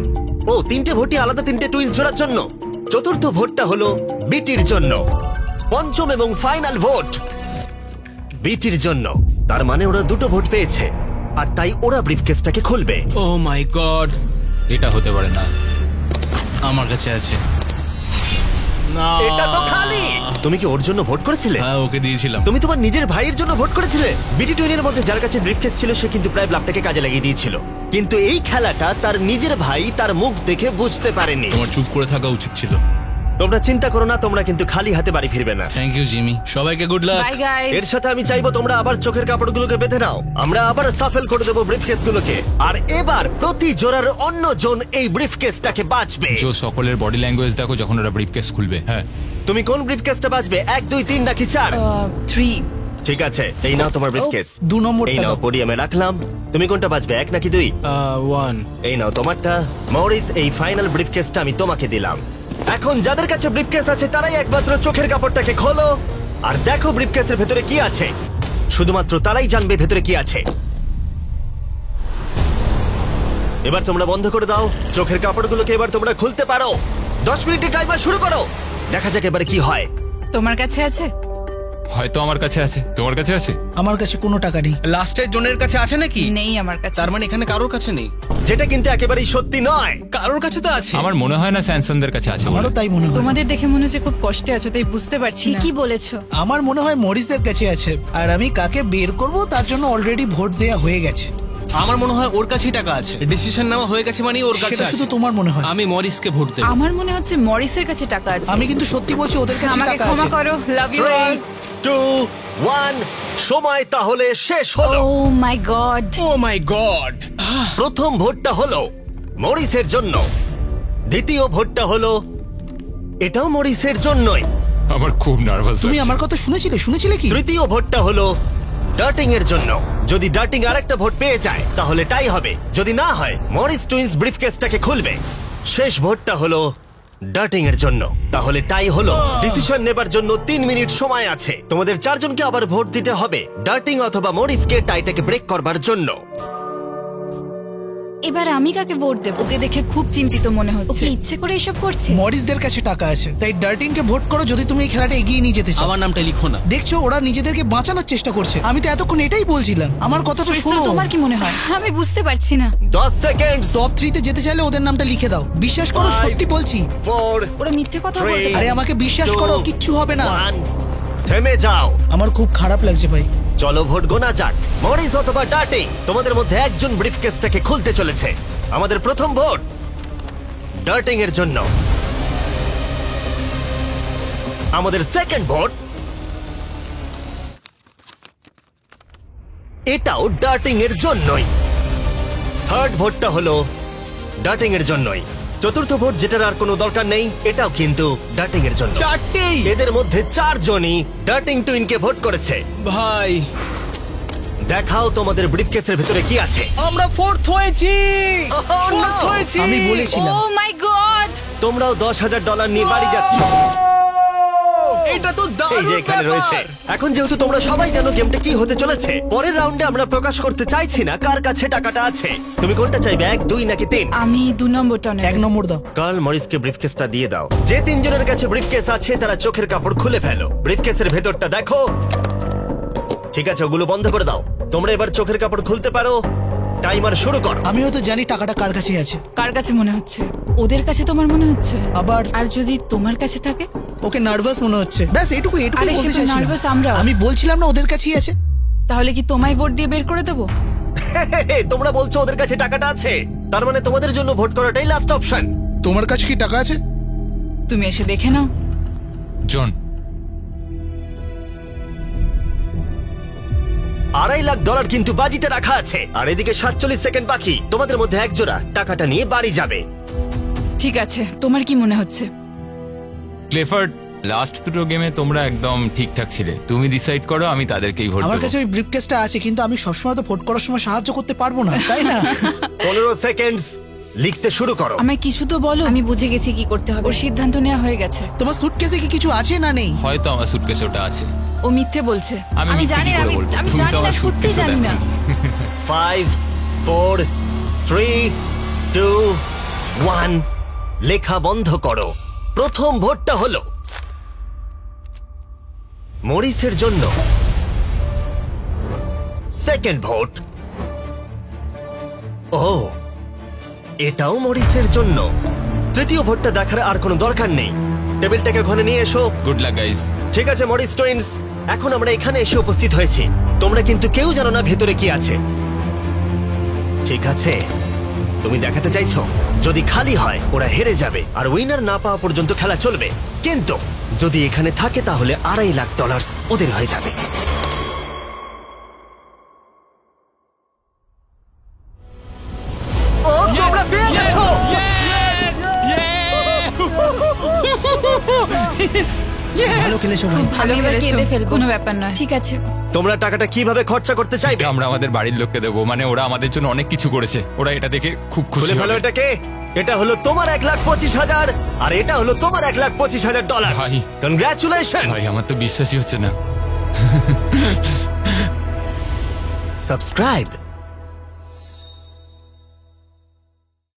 ও, 3টে ভোটই আলাদা, 3টে টুইন্স জোড়ার জন্য। চতুর্থ ভোটটা হলো বিটির জন্য। পঞ্চম এবং ফাইনাল ভোট বিটির জন্য। তার মানে ওরা 2টো ভোট পেয়েছে, আর তাই ওরা ব্রিফকেসটাকে খুলবে। ও মাই গড, এটা হতে পারে না। আমার কাছে আছে। না, এটা তো খালি। তুমি কি ওর জন্য ভোট করেছিলে? হ্যাঁ, ওকে দিয়েছিলাম। তুমি তোমার নিজের ভাইয়ের জন্য ভোট করেছিলে? বিটি টুইনের মধ্যে যার কাছে ব্রিফকেস ছিল সে কিন্তু প্রায় ব্লাফটাকে কাজে লাগিয়ে দিয়েছিল, কিন্তু এই খেলাটা তার নিজের ভাই তার মুখ দেখে বুঝতে পারেনি। তোমার চুপ করে থাকা উচিত ছিল। তোমরা চিন্তা করো না, তোমরা কিন্তু খালি হাতে বাড়ি ফিরবে না। থ্যাংক ইউ জিমি, সবাইকে গুড লাক। Bye guys. এর সাথে আমি চাইবো তোমরা আবার চোখের কাপড়গুলোকে বেঁধে নাও। আমরা আবার সাফেল করে দেবো ব্রিফকেসগুলোকে, আর এবার প্রতি জোড়ার অন্য জন এই ব্রিফকেসটাকে বাঁচবে। যে সকলের বডি ল্যাঙ্গুয়েজ দেখো যখন ওরা ব্রিফকেস খুলবে। হ্যাঁ, তুমি কোন ব্রিফকেসটা বাঁচবে? 1, 2, 3 নাকি 4? 3। ঠিক আছে, এই নাও তোমার ব্রিফকেস। 2 নম্বরটা এই নাও, দাও। পোডিয়ামে রাখলাম। তুমি কোনটা বাঁচবে, 1 নাকি 2? 1। এই নাও তোমারটা। মরিস, এই ফাইনাল ব্রিফকেসটা আমি তোমাকে দিলাম। এখন যাদের কাছে ব্রিফকেস আছে তারাই একমাত্র চোখের কাপড়টাকে খোলো আর দেখো ব্রিফকেসের ভেতরে কি আছে। শুধুমাত্র তারাই জানবে ভেতরে কি আছে। এবার তোমরা বন্ধ করে দাও চোখের কাপড়গুলোকে। এবার তোমরা খুলতে পারো। 10 মিনিটের টাইমার শুরু করো। দেখা যাক এবার কি হয়। তোমার কাছে আছে? হয়তো আমার কাছে আছে। তোমার কাছে আছে? আমার কাছে কোনো টাকা নেই। লাস্টের জনের কাছে আছে নাকি? নেই আমার কাছে। তার মানে এখানে কারোর কাছে নেই। যেটা কিন্তু একেবারেই সত্যি নয়। কারোর কাছে তো আছে। আমার মনে হয় না স্যামসনদের কাছে আছে বলে। আমারও তাই মনে হয়। তোমাদের দেখে মনে হচ্ছে খুব কষ্টে আছো, তাই বুঝতে পারছি না। ঠিকই বলেছো। আমার মনে হয় মরিসের কাছে আছে, আর আমি কাকে বের করব তার জন্য অলরেডি ভোট দেয়া হয়ে গেছে। আমার মনে হয় ওর কাছেই টাকা আছে। ডিসিশন নেওয়া হয়ে গেছে মানে ওর কাছে সেটা আছে। শুধু তোমার মনে হয়। আমি মরিসকে ভোট দেব। আমার মনে হচ্ছে মরিসের কাছে টাকা আছে। আমি কিন্তু সত্যি বলছি, ওদের কাছে আমাকে টাকা ক্ষমা আছে। করো। Love you. 3, 2, 1 সময় তাহলে শেষ হলো। ও my god. O my god. প্রথম ভোটটা হলো মরিসের জন্য। দ্বিতীয় ভোটটা হলো এটাও মরিসের জন্যই। আমার খুব নার্ভাস তুমি আমার কথা শুনেছিলে কি? তৃতীয় ভোটটা হলো ডার্টিং এর জন্য। যদি ডার্টিং আরেকটা ভোট পেয়ে যায় তাহলে টাই হবে। যদি না হয় মরিস টুইন্স ব্রিফকেসটাকে খুলবে। শেষ ভোটটা হলো ডার্টিং এর জন্য। তাহলে টাই হলো। ডিসিশন নেবার জন্য 3 মিনিট সময় আছে। তোমাদের 4 জনকে আবার ভোট দিতে হবে ডার্টিং অথবা মরিসকে টাইটাকে ব্রেক করবার জন্য। এবার আমি কাকে ভোট দেব? ওকে দেখে খুব চিন্তিত মনে হচ্ছে। ওকে ইচ্ছে করে এসব করছে। মরিসদের কাছে টাকা আছে, তাই ডার্টিনকে ভোট করো যদি তুমি এই খেলাটা এগিয়ে নিয়ে যেতে চাও। আমার নামটা লিখো না। দেখছো ওরা নিজেদেরকে বাঁচানোর চেষ্টা করছে। আমি তো এতক্ষণ এটাই বলছিলাম। আমার কথাটা ক্রিস্টাল, শোনো। তোমার কি মনে হয়? আমি বুঝতে পারছি না। 10 সেকেন্ড। টপ 3 তে যেতে চাইলে ওদের নামটা লিখে দাও। বিশ্বাস করো, 5, সত্যি বলছি। 4, ওরা মিথ্যে কথা 3, বলতে আরে পারে। আমাকে বিশ্বাস করো, কিচ্ছু হবে না। 1 থেমে যাও। আমার খুব খারাপ লাগছে ভাই। চলো ভোট গোনা যাক। মরিস অথবা ডার্টিং, তোমাদের মধ্যে একজন ব্রিফকেসটাকে খুলতে চলেছে। আমাদের প্রথম ভোট ডার্টিং এর জন্য। আমাদের সেকেন্ড ভোট এটাও ডার্টিং এর জন্যই। থার্ড ভোটটা হলো ডার্টিং এর জন্যই। চতুর্থ ভোট, যেটার আর কোনো দরকার নেই, এটাও কিন্তু ডার্টিং এর জন্য। 4টেই। এদের মধ্যে 4 জনই ডার্টিং টুইনকে ভোট করেছে। ভাই, দেখাও তোমাদের ব্রিফকেসের ভিতরে কি আছে। আমরা 4th হয়েছি। Oh, no! 4th হয়েছি। আমি বলেছিলাম। ও মাই গড। তোমরাও $10,000 নিয়ে বাড়ি যাচ্ছ। এটা তো এই দারুণ যে এখানে রয়েছে। ব্যাপার। এখন যেহেতু তোমরা সবাই জানো গেমটা কি হতে চলেছে, পরের রাউন্ডে আমরা প্রকাশ করতে চাইছি না কার কাছে টাকাটা আছে। তুমি কোনটা চাইবে, 1, 2 নাকি 3? আমি 2 নম্বরটা নেব। 1 নম্বর দাও। কার্ল মরিসকে ব্রিফকেসটা দিয়ে দাও। যে 3 জনের কাছে ব্রিফকেস আছে তারা চোখের কাপড় খুলে ফেলো। ব্রিফকেসের ভেতরটা দেখো। ঠিক আছে, ওগুলো বন্ধ করে দাও। তোমরা এবার চোখের কাপড় খুলতে পারো। টাইমার শুরু করো। আমি হয়তো জানি টাকাটা কার কাছে আছে। কার কাছে মনে হচ্ছে? ওদের কাছে তোমার মনে হচ্ছে? আবার আর যদি তোমার কাছে থাকে? ওকে নার্ভাস মনে হচ্ছে। ব্যাস এইটুকু আরে বলতে সে তো চাইছিলাম। নার্ভাস আমরাও। আমি বলছিলাম না ওদের কাছেই আছে। তাহলে কি তোমায় ভোট দিয়ে বের করে দেবো? তোমরা বলছো ওদের কাছে টাকাটা আছে, তার মানে তোমাদের জন্য ভোট করাটাই লাস্ট অপশন। তোমার কাছে কি টাকা আছে? তুমি এসে দেখে নাও। জন, $2.5 লাখ কিন্তু বাজিতে রাখা আছে। আর এদিকে 47 সেকেন্ড বাকি। তোমাদের মধ্যে এক জোড়া টাকাটা নিয়ে বাড়ি যাবে। ঠিক আছে, তোমার কি মনে হচ্ছে? ক্লেফার্ড, লাস্ট দুটো গেমে তোমরা একদম ঠিকঠাক ছিলে। তুমি ডিসাইড করো, আমি তাদেরকেই ভোট আমার দেবো। কাছে ওই ব্রিফকেসটা আছে, কিন্তু আমি সবসময় তো ভোট করার সময় সাহায্য করতে পারবো না, তাই না? 15 সেকেন্ড। লিখতে শুরু করো। আমায় কিছু তো বলো। আমি বুঝে গেছি কি করতে হবে। ওর সিদ্ধান্ত নেওয়া হয়ে গেছে। তোমার সুটকেসে কি কিছু আছে না নেই? হয়তো আমার সুটকেসে ওটা আছে। ও মিথ্যে বলছে। আমি মিথ্যে জানি কি না, করে বলবো? আমি তুমি তো জানি না, আমার সত্যি suitcase-ও জানি না। দেখোনি। 5, 4, 3, 2 1 লেখা বন্ধ করো। প্রথম ভোটটা হলো মরিসের জন্য। সেকেন্ড ভোট, ও এটাও মরিসের জন্য। তৃতীয় ভোটটা দেখার আর কোনো দরকার নেই। টেবিলটাকে ঘরে নিয়ে এসো। Good luck guys. ঠিক আছে মরিস টুইনস, এখন আমরা এখানে এসে উপস্থিত হয়েছি। তোমরা কিন্তু কেউ জানো না ভেতরে কি আছে। ঠিক আছে, তুমি দেখাতে চাইছো যদি খালি হয় ওরা হেরে যাবে আর উইনার না পাওয়া পর্যন্ত খেলা চলবে, কিন্তু যদি এখানে থাকে তাহলে $2.5 লাখ ওদের হয়ে যাবে। ও তোমরা পেয়ে গেছো। ভালো খেলেছো ভাই। ভালো খেলেছো, কোনো ব্যাপার নয়। ঠিক আছে, তোমরা টাকাটা কিভাবে খরচা করতে চাইবে? আমরা আমাদের বাড়ির লোককে দেবো, মানে ওরা আমাদের জন্য অনেক কিছু করেছে, ওরা এটা দেখে খুব খুশি খুলে ফেলো হবে। এটাকে। এটা হলো তোমার $1,25,000 আর এটা হলো তোমার $1,25,000। ভাই। কনগ্রাচুলেশন। ভাই আমার তো বিশ্বাসই হচ্ছে না। সাবস্ক্রাইব